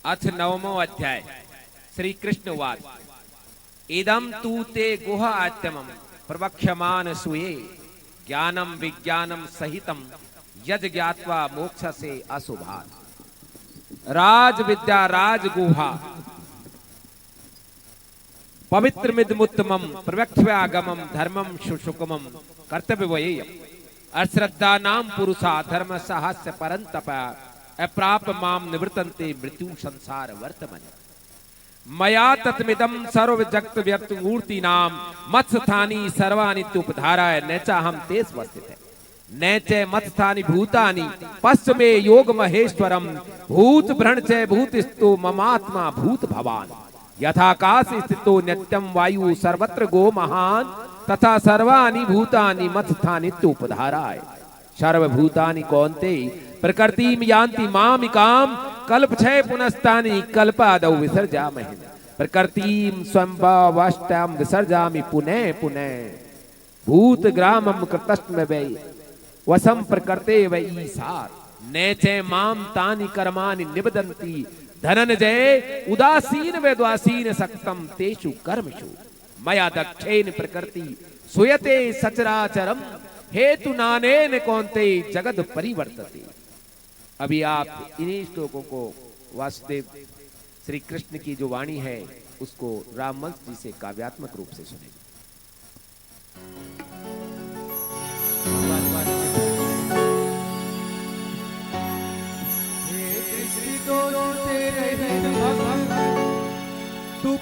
अथ नवमो अध्याय। श्री कृष्ण उवाच इदं तु ते गुह आत्मम प्रवक्ष्यमान सूये ज्ञानम विज्ञानम सहितम यद ज्ञात्वा मोक्षसे अशुभात्। राज विद्या राज गुहा पवित्रमिदमुत्तमं प्रवक्ष्यागमं धर्मं सुषुकमं कर्तव्यवयेयम्। अश्रद्धा नाम पुरुषा धर्म साहस्य परंतप अप्राप माम निवृतन्ते मृत्यु संसार वर्तमनि। मया तत्मिदं सर्व जगत व्यक्त मूर्ति नाम मत्स्थानी सर्वाणि तुपधाराय न चाहम ते स्वस्थित है न च मत्स्थानि भूतानि पश्चिमे योग महेश्वरम भूत भ्रण च भूतिस्तो ममात्मा भूत भवान। यथाकाश स्थितो नित्यम वायु सर्वत्र गो महान तथा सर्वाणि भूतानि मत्स्थानि तुपधाराय। सर्वभूतानि कौन्ते प्रकृतिम यान्ति मामिकाम कल्पक्षय पुनस्तानि कल्पादौ विसर्जामहि। प्रकृतिम स्वयंभावाष्टाम विसर्जामि पुनः पुनः भूत ग्रामम कृतस्म वै वसम प्रकृते वै ईसात् न च माम तानि कर्माणि निबदन्ति धनंजय उदासीन वैद्वासीन सक्तम तेषु कर्मसु मया दक्षेन प्रकृति सुयते सचराचरम हेतु नानेन कौन्ते जगत परिवर्तते। अभी आप इन्हीं श्लोकों को वासुदेव श्री कृष्ण की जो वाणी है उसको रामवंश जी से काव्यात्मक रूप से सुनेंगे। तू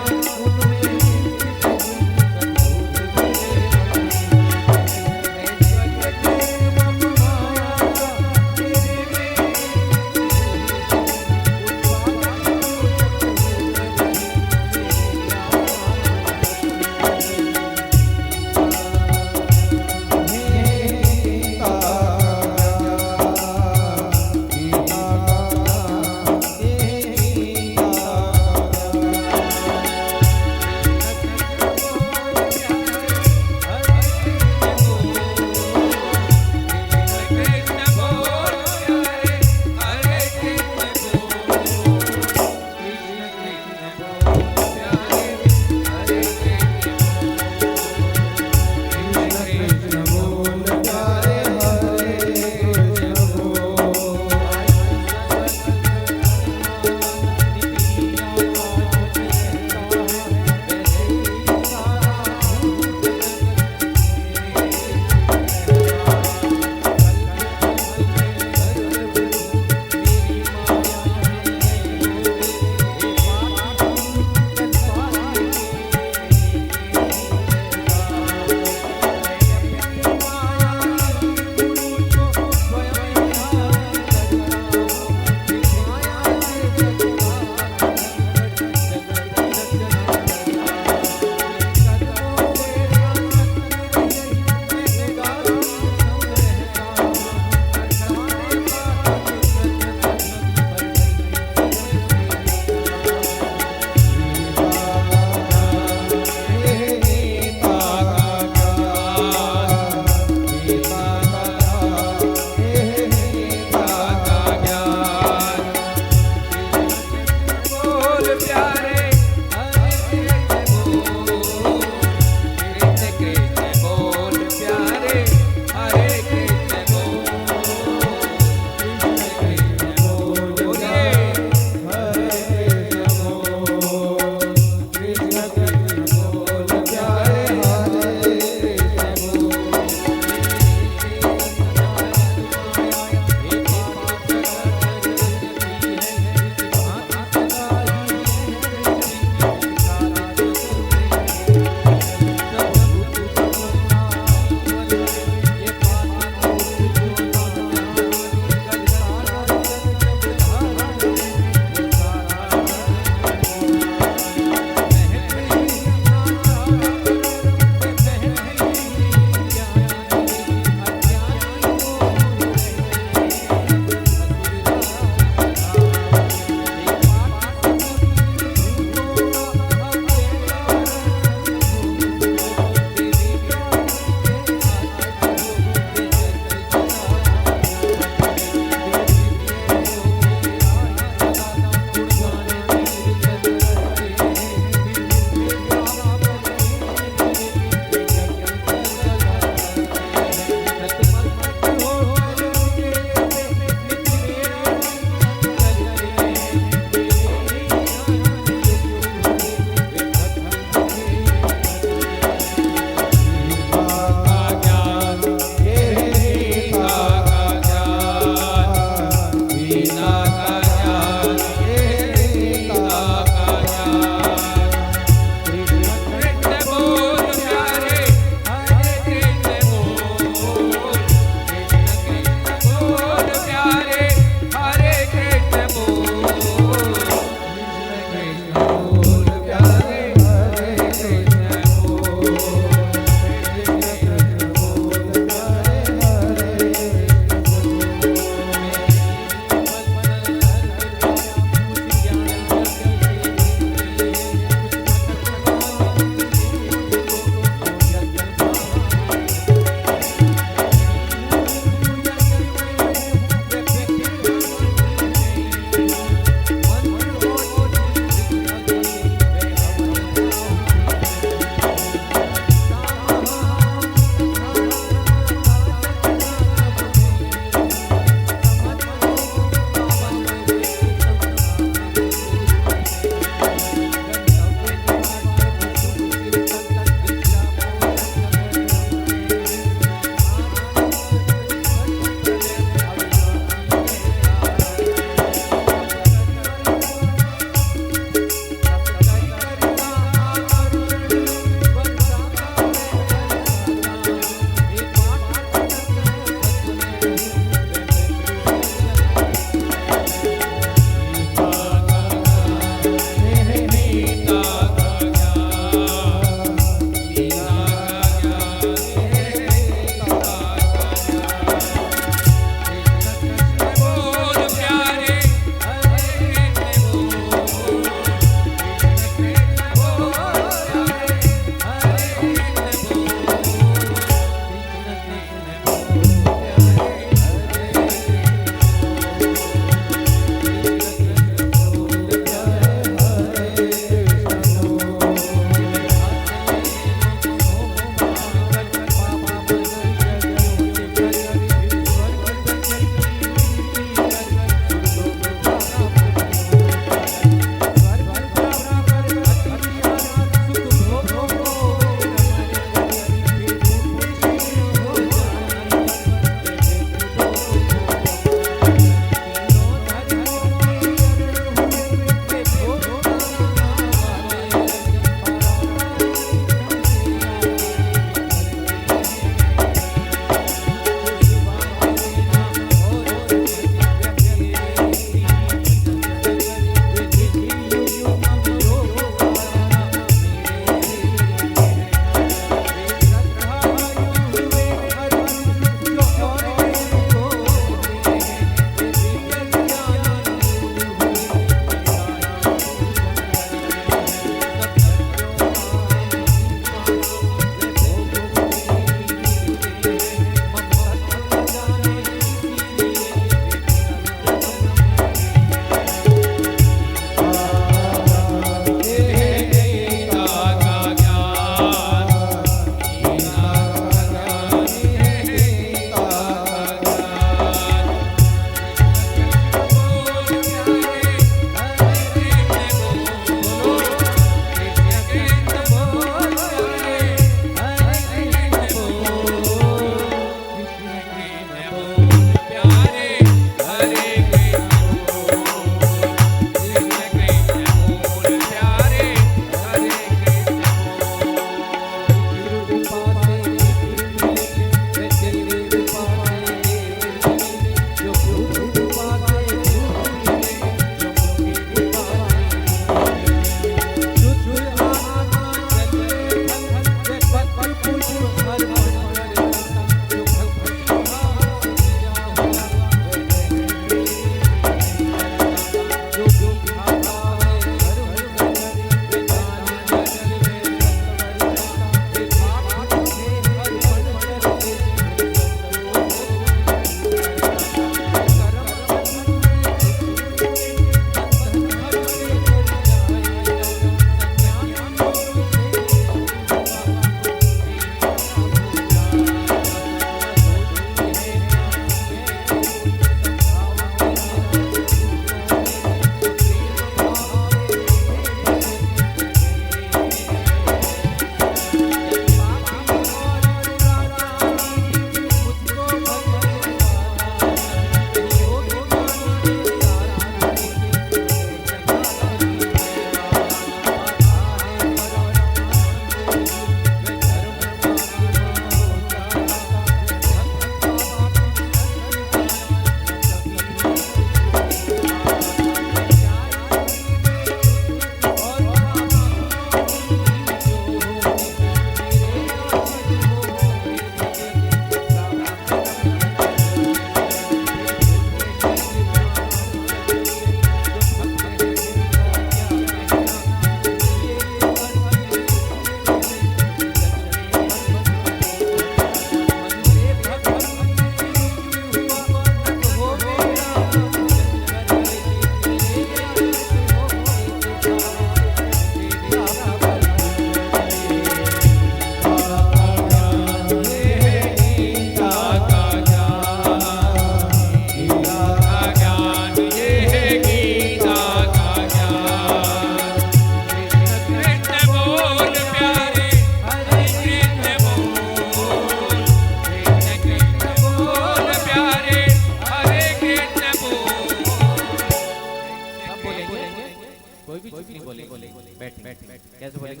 कोई भी चुप नहीं बोलेंगे, बैठ बैठ कैसे बोलेंगे?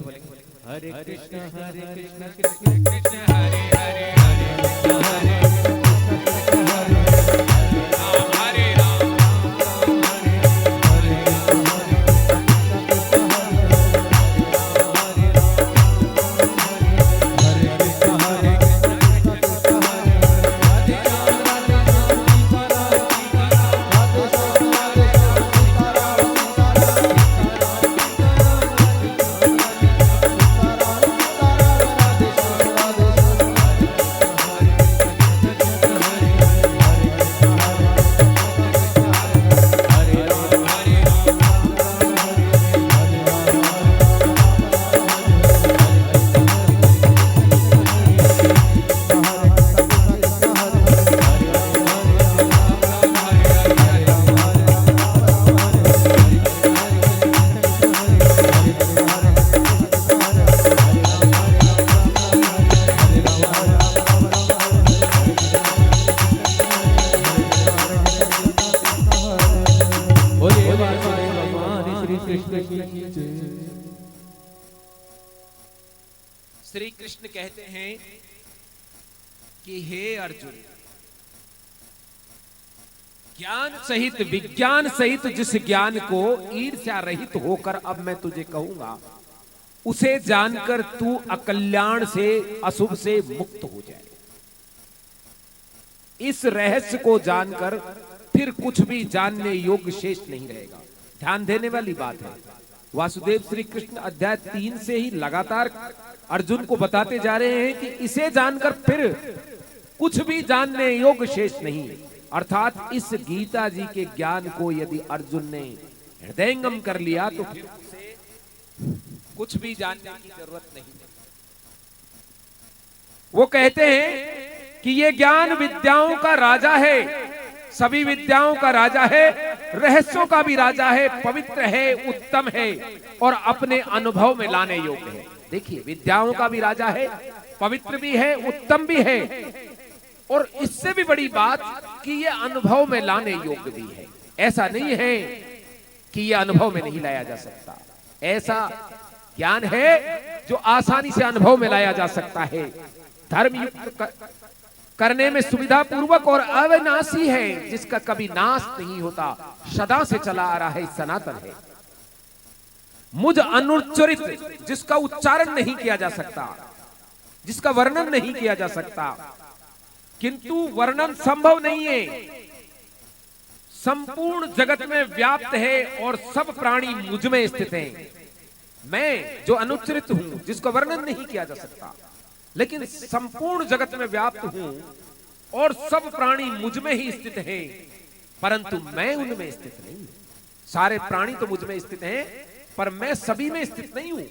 हरे कृष्ण कृष्ण कृष्ण हरे हरे हरे हरे श्री कृष्ण कहते हैं कि हे अर्जुन, ज्ञान सहित विज्ञान सहित जिस ज्ञान को ईर्ष्या रहित होकर अब मैं तुझे कहूंगा, उसे जानकर तू अकल्याण से अशुभ से मुक्त हो जाए। इस रहस्य को जानकर फिर कुछ भी जानने योग्य शेष नहीं रहेगा। ध्यान देने वाली बात है, वासुदेव श्री कृष्ण अध्याय 3 से ही लगातार अर्जुन को बताते जा रहे हैं कि इसे जानकर फिर कुछ भी जानने योग्य शेष नहीं। अर्थात इस गीता जी के ज्ञान को यदि अर्जुन ने हृदयंगम कर लिया तो फिर उसे कुछ भी जानने की जरूरत नहीं। वो कहते हैं कि ये ज्ञान विद्याओं का राजा है, सभी विद्याओं का राजा है, रहस्यों का भी राजा है, पवित्र है, उत्तम है और अपने अनुभव में लाने योग्य है। देखिए, विद्याओं का भी राजा है, पवित्र भी है, उत्तम भी है और इससे भी बड़ी बात कि ये अनुभव में लाने योग्य भी है। ऐसा नहीं है कि ये अनुभव में नहीं लाया जा सकता, ऐसा ज्ञान है जो आसानी से अनुभव में लाया जा सकता है, धर्म युक्त करने में सुविधा पूर्वक और अविनाशी है, जिसका कभी नाश नहीं होता, सदा से चला आ रहा है, सनातन है। मुझ अनुच्चरित, जिसका उच्चारण नहीं किया जा सकता, जिसका वर्णन नहीं किया जा सकता, किंतु वर्णन संभव नहीं है, संपूर्ण जगत में व्याप्त है और सब प्राणी मुझ में स्थित हैं। मैं जो अनुच्चरित हूं, जिसका वर्णन नहीं किया जा सकता, लेकिन संपूर्ण जगत में व्याप्त हूं और सब प्राणी मुझ में ही स्थित हैं, परंतु मैं उनमें स्थित नहीं हूं। सारे प्राणी तो मुझ में स्थित हैं, पर मैं सभी में स्थित नहीं हूं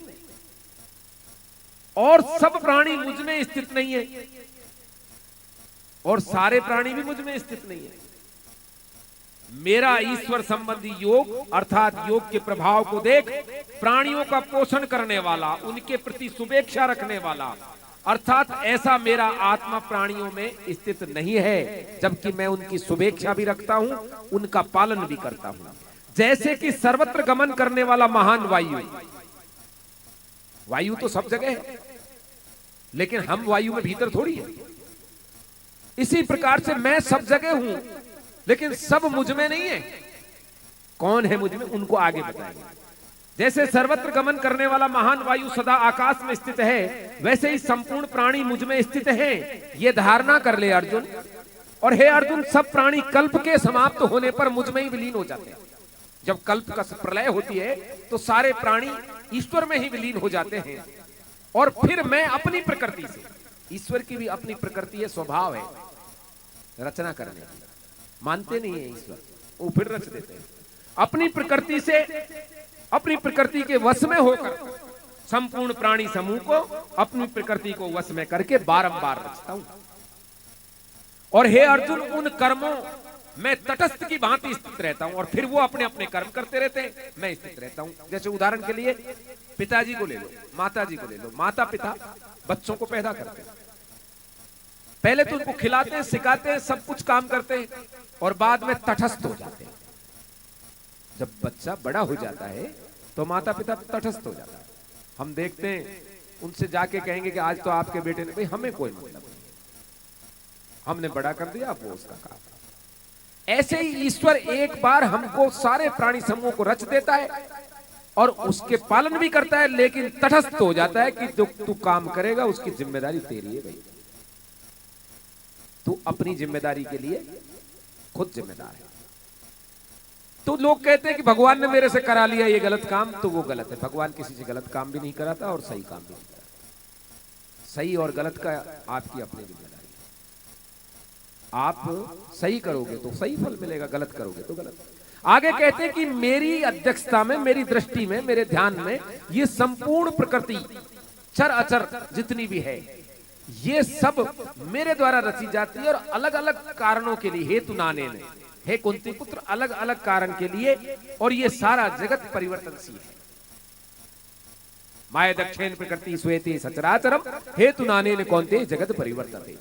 और सब प्राणी मुझ में स्थित नहीं है और सारे प्राणी भी मुझ में स्थित नहीं है। मेरा ईश्वर संबंधी योग अर्थात योग के प्रभाव को देख प्राणियों का पोषण करने वाला, उनके प्रति शुभेच्छा रखने वाला, अर्थात ऐसा मेरा आत्मा प्राणियों में स्थित नहीं है, जबकि मैं उनकी शुभेच्छा भी रखता हूं, उनका पालन भी करता हूं। जैसे कि सर्वत्र गमन करने वाला महान वायु, वायु तो सब जगह है, लेकिन हम वायु में भीतर थोड़ी है। इसी प्रकार से मैं सब जगह हूं, लेकिन सब मुझ में नहीं है। कौन है मुझ में, उनको आगे बताएंगे। जैसे सर्वत्र गमन करने वाला महान वायु सदा आकाश में स्थित है, वैसे ही संपूर्ण प्राणी मुझ में स्थित है। ये धारणा कर ले अर्जुन। और हे अर्जुन, सब प्राणी कल्प के समाप्त होने पर मुझ में ही विलीन हो जाते हैं। जब कल्प का प्रलय होती है तो सारे प्राणी ईश्वर में ही विलीन हो जाते हैं और फिर मैं अपनी प्रकृति से, ईश्वर की भी अपनी प्रकृति है, स्वभाव है रचना करने की, मानते नहीं है ईश्वर, वो फिर रच देते हैं। अपनी प्रकृति से, अपनी प्रकृति के वश में होकर संपूर्ण प्राणी समूह को अपनी प्रकृति को वश में करके बारंबार रचता हूं। और हे अर्जुन, उन कर्मों मैं तटस्थ की भांति स्थित रहता हूं और फिर वो अपने अपने कर्म करते रहते हैं, मैं स्थित रहता हूं। जैसे उदाहरण के लिए पिताजी को ले लो, माताजी को ले लो। माता पिता बच्चों को पैदा करते हैं, पहले तो उनको खिलाते हैं, सिखाते हैं, सब कुछ काम करते हैं और बाद में तटस्थ हो जाते हैं। जब बच्चा बड़ा हो जाता है तो माता पिता तटस्थ हो जाता है। हम देखते हैं उनसे जाके कहेंगे कि आज तो आपके बेटे ने, भाई हमें कोई मतलब नहीं, हमने बड़ा कर दिया, वो उसका काम। ऐसे ही ईश्वर एक बार हमको सारे प्राणी समूह को रच देता है और उसके पालन भी करता है, लेकिन तटस्थ हो जाता है कि जो तू काम करेगा उसकी जिम्मेदारी तेरी है भाई, तू अपनी जिम्मेदारी के लिए खुद जिम्मेदार है। तो लोग कहते हैं कि भगवान ने मेरे से करा लिया ये गलत काम, तो वो गलत है। भगवान किसी से गलत काम भी नहीं कराता और सही काम भी नहीं कराता। सही और गलत का आपकी अपनी जिम्मेदारी है। आप सही करोगे तो सही फल मिलेगा, गलत करोगे तो गलत। आगे कहते हैं कि मेरी अध्यक्षता में, मेरी दृष्टि में, मेरे ध्यान में ये संपूर्ण प्रकृति चर अचर जितनी भी है ये सब मेरे द्वारा रची जाती है और अलग अलग कारणों के लिए, हेतु नाने ने, हे कुंती पुत्र, अलग अलग कारण के लिए, और ये सारा जगत परिवर्तनशील है। माया दक्षिण प्रकृति स्वेति सचराचरम हेतु नाने ने कौनते जगत परिवर्तन है।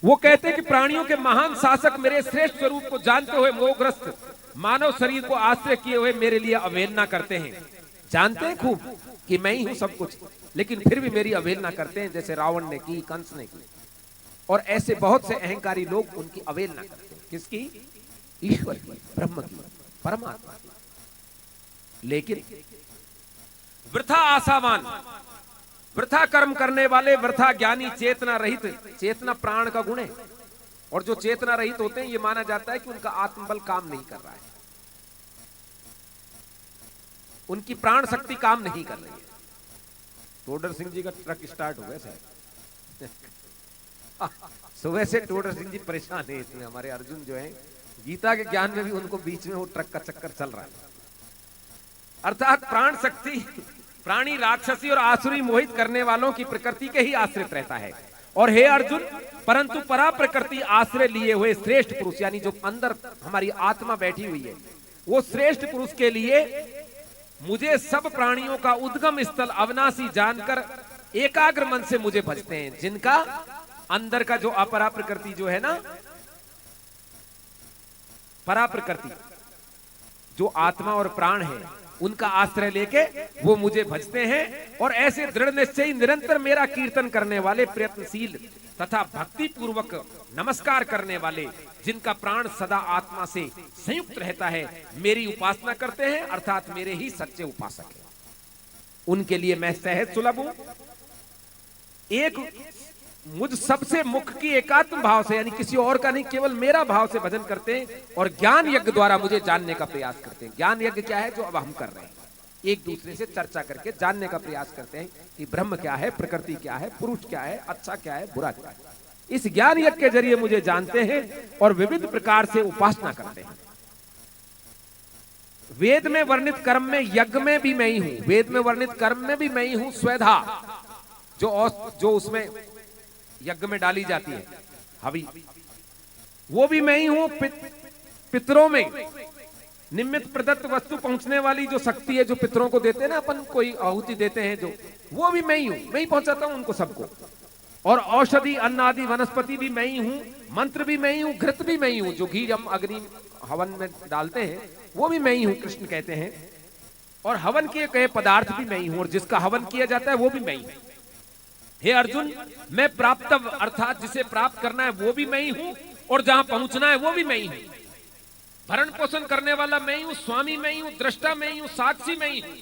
वो कहते हैं कि प्राणियों के महान शासक मेरे श्रेष्ठ स्वरूप को जानते हुए मोहग्रस्त मानव शरीर को आश्रय किए हुए मेरे लिए अवहेलना करते हैं। जानते हैं खूब कि मैं ही हूं सब कुछ, लेकिन फिर भी मेरी अवहेलना करते हैं, जैसे रावण ने की, कंस ने की, और ऐसे बहुत से अहंकारी लोग उनकी अवहेलना करते हैं। किसकी? ईश्वर की, ब्रह्म की, परमात्मा की। लेकिन वृथा आशावान, वृथा कर्म करने वाले, वृथा ज्ञानी, चेतना रहित, चेतना प्राण का गुण है, और जो चेतना रहित होते हैं ये माना जाता है कि उनका आत्मबल काम नहीं कर रहा है, उनकी प्राण शक्ति काम नहीं कर रही है। टोडर सिंह जी का ट्रक स्टार्ट हो गया सर। सुबह से टोडर सिंह जी परेशान है इसमें। हमारे अर्जुन जो है गीता के ज्ञान में भी उनको बीच में वो ट्रक का चक्कर चल रहा है। अर्थात प्राण शक्ति प्राणी राक्षसी और आसुरी मोहित करने वालों की प्रकृति के ही आश्रित रहता है। और हे अर्जुन, परंतु परा प्रकृति आश्रय लिए हुए श्रेष्ठ पुरुष, यानी जो अंदर हमारी आत्मा बैठी हुई है, वो श्रेष्ठ पुरुष के लिए मुझे सब प्राणियों का उद्गम स्थल अविनाशी जानकर एकाग्र मन से मुझे भजते हैं। जिनका अंदर का जो अपरा प्रकृति जो है ना, परा प्रकृति जो आत्मा और प्राण है, उनका आश्रय लेके वो मुझे भजते हैं। और ऐसे दृढ़ निश्चयी निरंतर मेरा कीर्तन करने वाले, प्रयत्नशील तथा भक्ति पूर्वक नमस्कार करने वाले, जिनका प्राण सदा आत्मा से संयुक्त रहता है, मेरी उपासना करते हैं, अर्थात मेरे ही सच्चे उपासक हैं। उनके लिए मैं सहज सुलभ हूं। एक मुझ सबसे मुख की एकात्म भाव से, यानी किसी और का नहीं, केवल मेरा भाव से भजन करते हैं और ज्ञान यज्ञ द्वारा मुझे जानने का प्रयास करते हैं। ज्ञान यज्ञ क्या है? जो अब हम कर रहे हैं, एक दूसरे से चर्चा करके जानने का प्रयास करते हैं कि ब्रह्म क्या है, प्रकृति क्या है, पुरुष क्या है, अच्छा क्या है, बुरा क्या है। इस ज्ञान यज्ञ के जरिए मुझे जानते हैं और विविध प्रकार से उपासना करते हैं। वेद में वर्णित कर्म में, यज्ञ में भी मैं ही हूं, वेद में वर्णित कर्म में भी मैं ही हूं। स्वेधा जो उसमें यज्ञ में डाली जाती है हवि, वो भी मैं ही हूं। पितरों में निमित्त प्रदत्त वस्तु पहुंचने वाली जो शक्ति है, जो पितरों को देते हैं ना, अपन कोई आहुति देते हैं जो, वो भी मैं ही हूं, मैं ही पहुंचाता हूं उनको सबको। और औषधि, अन्न आदि वनस्पति भी मैं ही हूं, मंत्र भी मैं ही हूं, घृत भी मैं ही हूं। जो घी हम अग्नि हवन में डालते हैं वो भी मैं ही हूं, कृष्ण कहते हैं। और हवन किए गए पदार्थ भी मैं ही हूं, और जिसका हवन किया जाता है वो भी मैं ही हूं। हे अर्जुन, मैं प्राप्त, अर्थात जिसे प्राप्त करना है वो भी मैं ही हूं, और जहां पहुंचना है वो भी मैं ही हूं। भरण पोषण करने वाला मैं ही हूं, स्वामी मैं ही हूं, दृष्टा मैं ही हूं, साक्षी मैं ही हूं,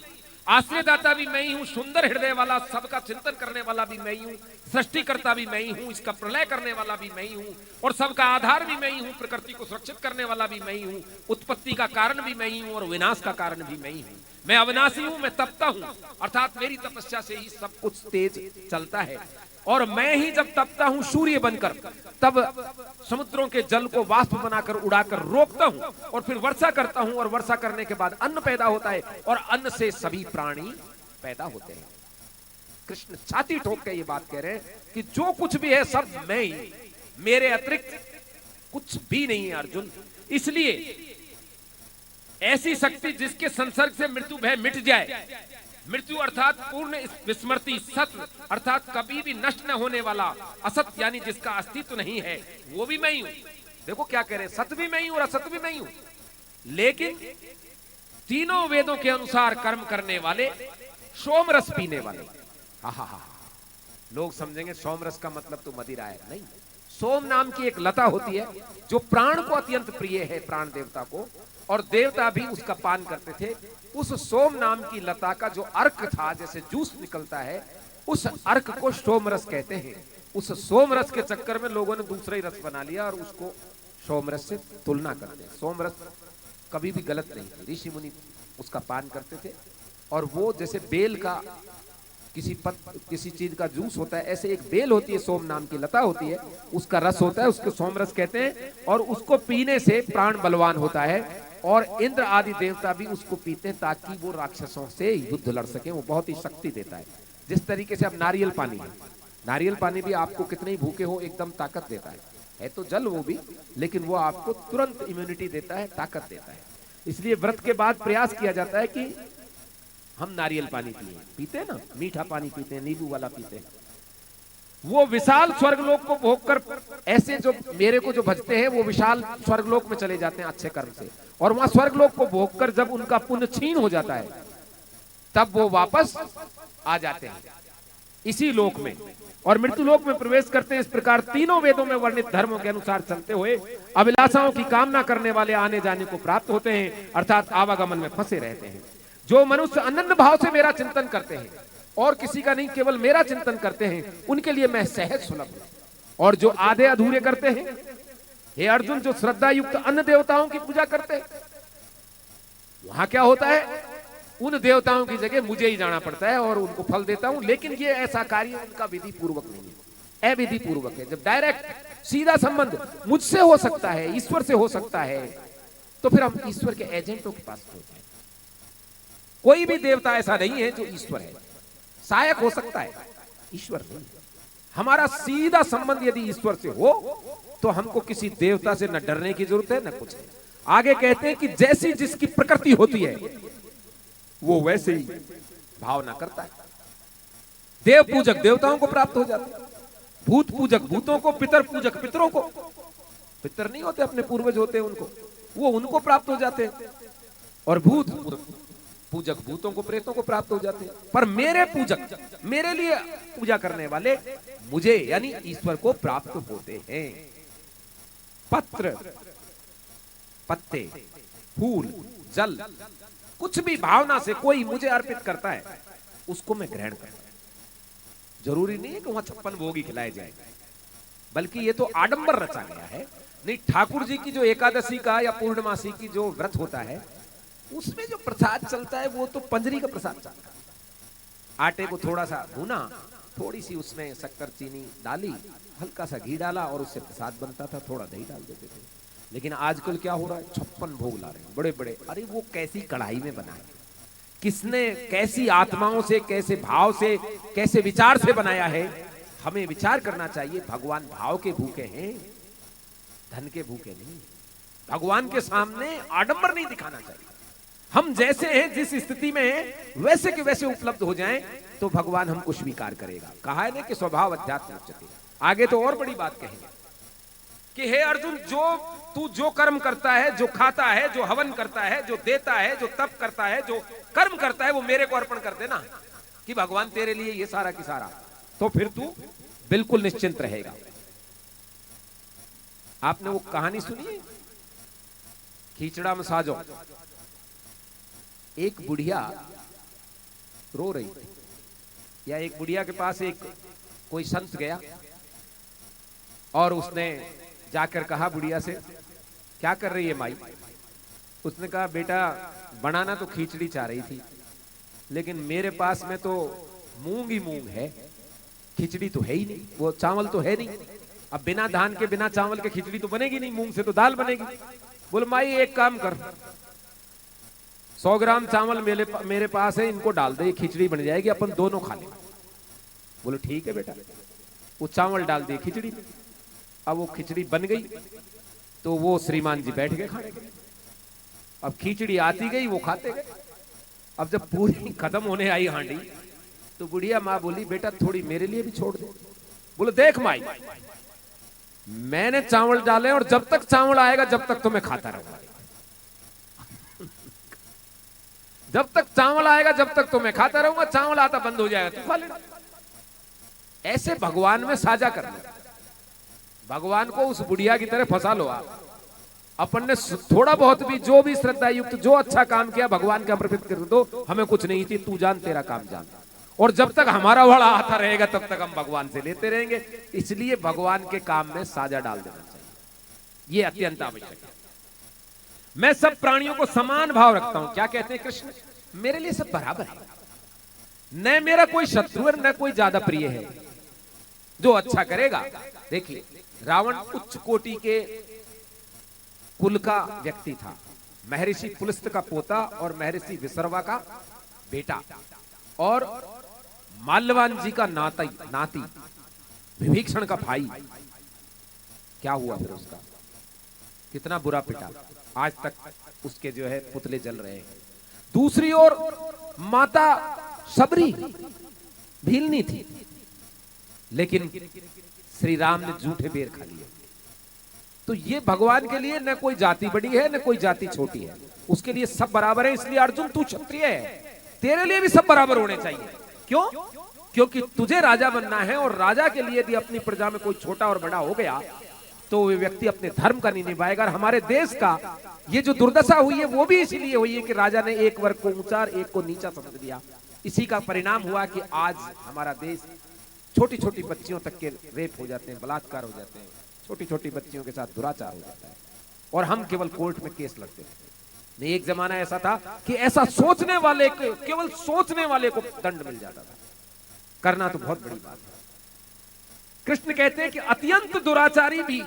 आश्रयदाता भी मैं ही हूं, सुंदर हृदय वाला, सबका चिंतन करने वाला भी मैं ही हूं, सृष्टिकर्ता भी मैं ही हूं, इसका प्रलय करने वाला भी मैं ही हूं, और सबका आधार भी मैं ही हूं, प्रकृति को सुरक्षित करने वाला भी मैं ही हूं, उत्पत्ति का कारण भी मैं ही हूं, और विनाश का कारण भी मैं ही हूं। मैं अविनाशी हूं, मैं तपता हूं, अर्थात मेरी तपस्या से ही सब कुछ तेज चलता है। और मैं ही जब तपता हूं सूर्य बनकर, तब समुद्रों के जल को वाष्प बनाकर उड़ाकर रोकता हूं, और फिर वर्षा करता हूं, और वर्षा करने के बाद अन्न पैदा होता है, और अन्न से सभी प्राणी पैदा होते हैं। कृष्ण छाती ठोक के ये बात कह रहे हैं कि जो कुछ भी है सब मैं ही, मेरे अतिरिक्त कुछ भी नहीं है अर्जुन। इसलिए ऐसी शक्ति जिसके संसर्ग से मृत्यु भय मिट जाए, मृत्यु अर्थात पूर्ण विस्मृति, सत्य अर्थात कभी भी नष्ट न होने वाला, असत्य यानी जिसका अस्तित्व नहीं है, वो भी मैं ही हूं। देखो क्या कह रहे हैं, सत्य भी मैं ही हूं और असत्य भी मैं ही हूं। लेकिन तीनों वेदों के अनुसार कर्म करने वाले, सोमरस पीने वाले। हा, लोग समझेंगे सोमरस का मतलब तो मदिरा है। नहीं, सोम नाम की एक लता होती है जो प्राण को अत्यंत प्रिय है, प्राण देवता को, और देवता भी उसका पान करते थे। उस सोम नाम की लता का जो अर्क था, जैसे जूस निकलता है, उस अर्क को सोमरस कहते हैं। उस सोमरस के चक्कर में लोगों ने दूसरा ही रस बना लिया और उसको सोमरस से तुलना करते हैं। सोमरस कभी भी गलत नहीं थी, ऋषि मुनि उसका पान करते थे। और वो जैसे बेल का किसी चीज का जूस होता है, ऐसे एक बेल होती है, सोम नाम की लता होती है, उसका रस होता है, उसको सोमरस कहते हैं। और उसको पीने से प्राण बलवान होता है, और इंद्र आदि देवता भी उसको पीते हैं ताकि वो राक्षसों से युद्ध लड़ सके। वो बहुत ही शक्ति देता है। जिस तरीके से अब नारियल पानी है, नारियल पानी भी आपको कितने ही भूखे हो एकदम ताकत देता है तो जल वो भी, लेकिन वो आपको तुरंत इम्यूनिटी देता है, ताकत देता है। इसलिए व्रत के बाद प्रयास किया जाता है कि हम नारियल पानी पीते हैं ना, मीठा पानी पीते हैं, नींबू वाला पीते हैं। वो विशाल स्वर्गलोक को भोगकर, ऐसे जो मेरे को जो भजते हैं वो विशाल स्वर्गलोक में चले जाते हैं अच्छे कर्म से, और वहां स्वर्गलोक को भोगकर जब उनका पुण्य छीन हो जाता है तब वो वापस आ जाते हैं इसी लोक में, और मृत्यु लोक में प्रवेश करते हैं। इस प्रकार तीनों वेदों में वर्णित धर्मों के अनुसार चलते हुए अभिलाषाओं की कामना करने वाले आने जाने को प्राप्त होते हैं, अर्थात आवागमन में फंसे रहते हैं। जो मनुष्य अनन्य भाव से मेरा चिंतन करते हैं और किसी का नहीं, केवल मेरा चिंतन करते हैं, उनके लिए मैं सहज सुलभ हूं। और जो आधे अधूरे करते हैं, हे अर्जुन, जो श्रद्धा युक्त अन्य देवताओं की पूजा करते हैं, वहां क्या होता है, उन देवताओं की जगह मुझे ही जाना पड़ता है और उनको फल देता हूं। लेकिन ये ऐसा कार्य उनका विधि पूर्वक नहीं है, अविधि पूर्वक है। जब डायरेक्ट सीधा संबंध मुझसे हो सकता है, ईश्वर से हो सकता है, तो फिर हम ईश्वर के एजेंटों के पास होते हैं। कोई भी देवता ऐसा नहीं है जो ईश्वर है, सहायक हो सकता है, ईश्वर नहीं। हमारा सीधा संबंध यदि ईश्वर से हो तो हमको किसी देवता से न डरने की जरूरत है न कुछ है। आगे कहते हैं कि जैसी जिसकी प्रकृति होती है वो वैसे ही भावना करता है। देव पूजक देवताओं को प्राप्त हो जाते हैं, भूत पूजक भूतों को, पितर पूजक पितरों को, पितर नहीं होते अपने पूर्वज होते हैं उनको, वो उनको प्राप्त हो जाते हैं, और भूत पूजक भूतों को, प्रेतों को प्राप्त हो जाते हैं। पर मेरे पूजक, मेरे लिए पूजा करने वाले मुझे यानी ईश्वर को प्राप्त होते हैं। पत्र, पत्ते, फूल, जल, कुछ भी भावना से कोई मुझे अर्पित करता है उसको मैं ग्रहण करता हूं। जरूरी नहीं है कि वहां 56 भोग ही खिलाए जाए, बल्कि ये तो आडंबर रचा गया है। नहीं, ठाकुर जी की जो एकादशी का या पूर्णमासी की जो व्रत होता है उसमें जो प्रसाद चलता है वो तो पंजरी का प्रसाद चलता है। आटे को थोड़ा सा भूना, थोड़ी सी उसमें शक्कर चीनी डाली, हल्का सा घी डाला और उससे प्रसाद बनता था, थोड़ा दही डाल देते थे। लेकिन आजकल क्या हो रहा है, 56 भोग ला रहे हैं बड़े बड़े। अरे वो कैसी कढ़ाई में बनाए, किसने कैसी आत्माओं से, कैसे भाव से, कैसे विचार से बनाया है, हमें विचार करना चाहिए। भगवान भाव के भूखे हैं, धन के भूखे नहीं। भगवान के सामने आडंबर नहीं दिखाना चाहिए। हम जैसे हैं, जिस स्थिति में हैं, वैसे के वैसे उपलब्ध हो जाएं तो भगवान हमको स्वीकार करेगा। कहा है ना कि स्वभाव अध्यात्म उच्यते। आगे तो और बड़ी बात कहेंगे कि हे अर्जुन, तू जो कर्म करता है, जो खाता है, जो हवन करता है, जो देता है, जो तप करता है, जो कर्म करता है, वो मेरे को अर्पण कर देना कि भगवान तेरे लिए ये सारा की सारा, तो फिर तू बिल्कुल निश्चिंत रहेगा। आपने वो कहानी सुनी है, खींचड़ा में साजो। एक बुढ़िया रो रही थी, या एक बुढ़िया के पास एक कोई संत गया और उसने जाकर कहा बुढ़िया से, क्या कर रही है माई? उसने कहा, बेटा बनाना तो खिचड़ी चाह रही थी, लेकिन मेरे पास में तो मूंग ही मूंग है, खिचड़ी तो है ही नहीं, वो चावल तो है नहीं। अब बिना धान के, बिना चावल के खिचड़ी तो बनेगी नहीं, मूंग से तो दाल बनेगी। बोले माई एक काम कर, 100 ग्राम चावल मेरे पास है, इनको डाल दे, खिचड़ी बन जाएगी, अपन दोनों खा लेंगे। बोले ठीक है बेटा। वो चावल डाल दिए खिचड़ी में। अब वो खिचड़ी बन गई तो वो श्रीमान जी बैठ गए खाने के लिए। अब खिचड़ी आती गई, वो खाते गए। अब जब पूरी खत्म होने आई हांडी तो बुढ़िया माँ बोली, बेटा थोड़ी मेरे लिए भी छोड़ दे। बोले देख माई, मैंने चावल डाले और जब तक चावल आएगा जब तक तो मैं खाता रहूंगा। जब तक चावल आएगा जब तक तो मैं खाता रहूंगा, चावल आता बंद हो जाएगा तू खा लेना। ऐसे भगवान में साझा करना, भगवान को उस बुढ़िया की तरह फंसा लो आप। अपन ने थोड़ा बहुत भी जो भी श्रद्धा युक्त जो अच्छा काम किया भगवान के अर्पित कर दो, हमें कुछ नहीं चाहिए, तू जान तेरा काम जान। और जब तक हमारा वाला आता रहेगा तब तक हम भगवान से लेते रहेंगे। इसलिए भगवान के काम में साझा डाल देना चाहिए, ये अत्यंत आवश्यक है। मैं सब प्राणियों को समान भाव रखता हूं। क्या कहते हैं कृष्ण? मेरे लिए सब बराबर है, न मेरा कोई शत्रु है न कोई ज्यादा प्रिय है। जो अच्छा करेगा, देखिए रावण उच्च कोटि के कुल का व्यक्ति था, महर्षि पुलस्त का पोता और महर्षि विसर्वा का बेटा, और माल्यवान जी का नाती विभीषण का भाई। क्या हुआ फिर उसका? कितना बुरा पिटा, आज तक उसके जो है पुतले जल रहे हैं। दूसरी ओर माता सबरी भीलनी थी, लेकिन श्री राम ने जूठे बेर खा लिए। तो ये भगवान के लिए न कोई जाति बड़ी है न कोई जाति छोटी है, उसके लिए सब बराबर है। इसलिए अर्जुन तू क्षत्रिय है, तेरे लिए भी सब बराबर होने चाहिए। क्यों? क्योंकि तुझे राजा बनना है, और राजा के लिए यदि अपनी प्रजा में कोई छोटा और बड़ा हो गया तो वे व्यक्ति अपने धर्म का नहीं निभाएगा। और हमारे देश का ये जो दुर्दशा हुई है वो भी इसीलिए हुई है कि राजा ने एक वर्ग को ऊंचा और एक को नीचा समझ दिया। इसी का परिणाम हुआ कि आज हमारा देश छोटी छोटी बच्चियों तक के रेप हो जाते हैं, बलात्कार हो जाते हैं, छोटी छोटी बच्चियों के साथ दुराचार हो जाता है, और हम केवल कोर्ट में केस लड़ते हैं। नहीं, एक जमाना ऐसा था कि ऐसा सोचने वाले को, केवल सोचने वाले को दंड मिल जाता था। करना तो बहुत बड़ी बात है। कृष्ण कहते हैं कि अत्यंत दुराचारी भी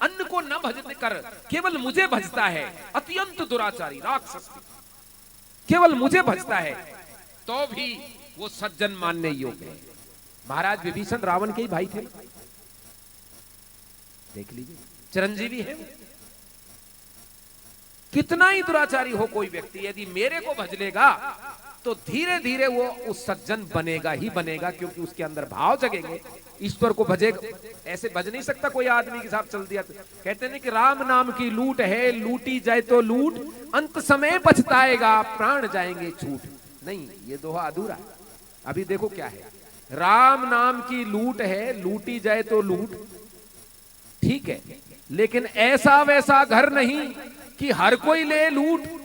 अन्न को न भजने कर केवल मुझे भजता है। अत्यंत दुराचारी राक्षस भी केवल मुझे भजता है तो भी वो सज्जन मानने योग्य है। महाराज विभीषण रावण के ही भाई थे, देख लीजिए, चिरंजीवी है। कितना ही दुराचारी हो कोई व्यक्ति, यदि मेरे को भज लेगा तो धीरे धीरे वो उस सज्जन बनेगा ही बनेगा, क्योंकि उसके अंदर भाव जगेंगे। ईश्वर को भजेगा, ऐसे भज नहीं सकता कोई आदमी के साथ चल दिया। कहते हैं कि राम नाम की लूट है, लूटी जाए तो लूट, अंत समय पछताएगा, प्राण जाएंगे छूट। नहीं, ये दोहा अधूरा है। अभी देखो क्या है, राम नाम की लूट है, लूटी जाए तो लूट, ठीक है, लेकिन ऐसा वैसा घर नहीं कि हर कोई ले लूट।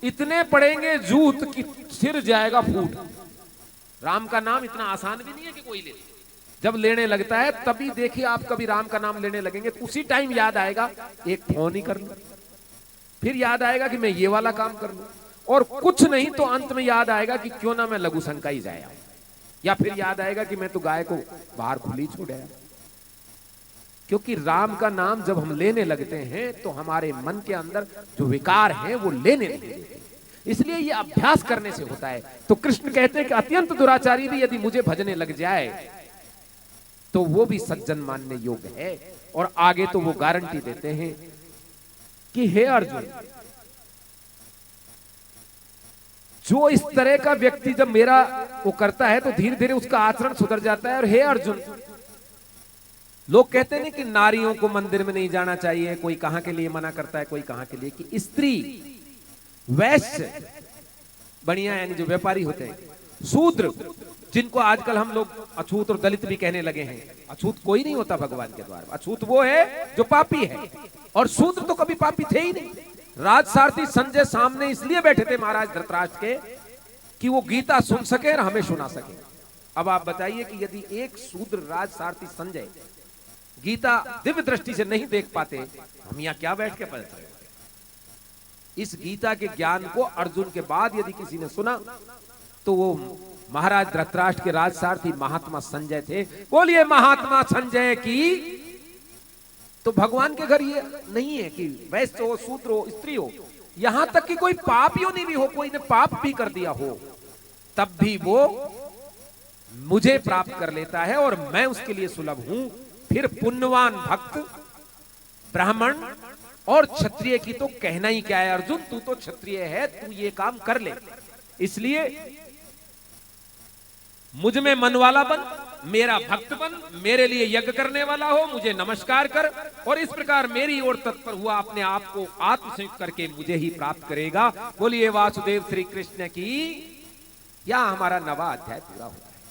इतने पड़ेंगे जूत कि सिर जाएगा फूट। राम का नाम इतना आसान भी नहीं है कि कोई ले। जब लेने लगता है तभी देखिए आप, कभी राम का नाम लेने लगेंगे तो उसी टाइम याद आएगा एक फोन ही कर लूं, फिर याद आएगा कि मैं ये वाला काम कर लूं, और कुछ नहीं तो अंत में याद आएगा कि क्यों ना मैं लघु शंका ही जाया, या फिर याद आएगा कि मैं तो गाय को बाहर खुली छोड़ आया। क्योंकि राम का नाम जब हम लेने लगते हैं तो हमारे मन के अंदर जो विकार हैं वो लेने लगते हैं। इसलिए ये अभ्यास करने से होता है। तो कृष्ण कहते हैं कि अत्यंत दुराचारी भी यदि मुझे भजने लग जाए तो वो भी सज्जन मानने योग्य है। और आगे तो वो गारंटी देते हैं कि हे अर्जुन, जो इस तरह का व्यक्ति जब मेरा वो करता है तो धीरे धीरे उसका आचरण सुधर जाता है। और हे अर्जुन, लोग कहते हैं कि नारियों को मंदिर में नहीं जाना चाहिए, कोई कहां के लिए मना करता है, कोई कहां के लिए, कि स्त्री, वैश्य, बढ़िया यानी जो व्यापारी होते हैं, शूद्र, जिनको आजकल हम लोग अछूत और दलित भी कहने लगे हैं। अछूत कोई नहीं होता भगवान के द्वार, अछूत वो है जो पापी है, और शूद्र तो कभी पापी थे ही नहीं। राजसारथी संजय सामने इसलिए बैठे थे महाराज धृतराष्ट्र के कि वो गीता सुन सके और हमें सुना सके। अब आप बताइए कि यदि एक शूद्र राजसारथी संजय गीता दिव्य दृष्टि से नहीं देख पाते, हम यहां क्या बैठ के पढ़ते हैं? इस गीता के ज्ञान को अर्जुन के बाद यदि किसी ने सुना तो वो महाराज धृतराष्ट्र के राजसारथी महात्मा संजय थे। बोलिए महात्मा संजय की। तो भगवान के घर ये नहीं है कि वैश्य हो, शूद्र हो, स्त्री हो, यहां तक कि कोई पापियों भी हो, कोई ने पाप भी कर दिया हो, तब भी वो मुझे प्राप्त कर लेता है और मैं उसके लिए सुलभ हूं। फिर पुण्यवान भक्त, ब्राह्मण और क्षत्रिय की तो कहना ही क्या है। अर्जुन, तू तो क्षत्रिय है, तू ये काम कर ले। इसलिए मुझ में मन वाला बन, मेरा भक्त बन, मेरे लिए यज्ञ करने वाला हो, मुझे नमस्कार कर और इस प्रकार मेरी ओर तत्पर हुआ अपने आप को आत्मसंयुक्त करके मुझे ही प्राप्त करेगा। बोलिए वासुदेव श्री कृष्ण की। या हमारा 9वां अध्याय पूरा हुआ।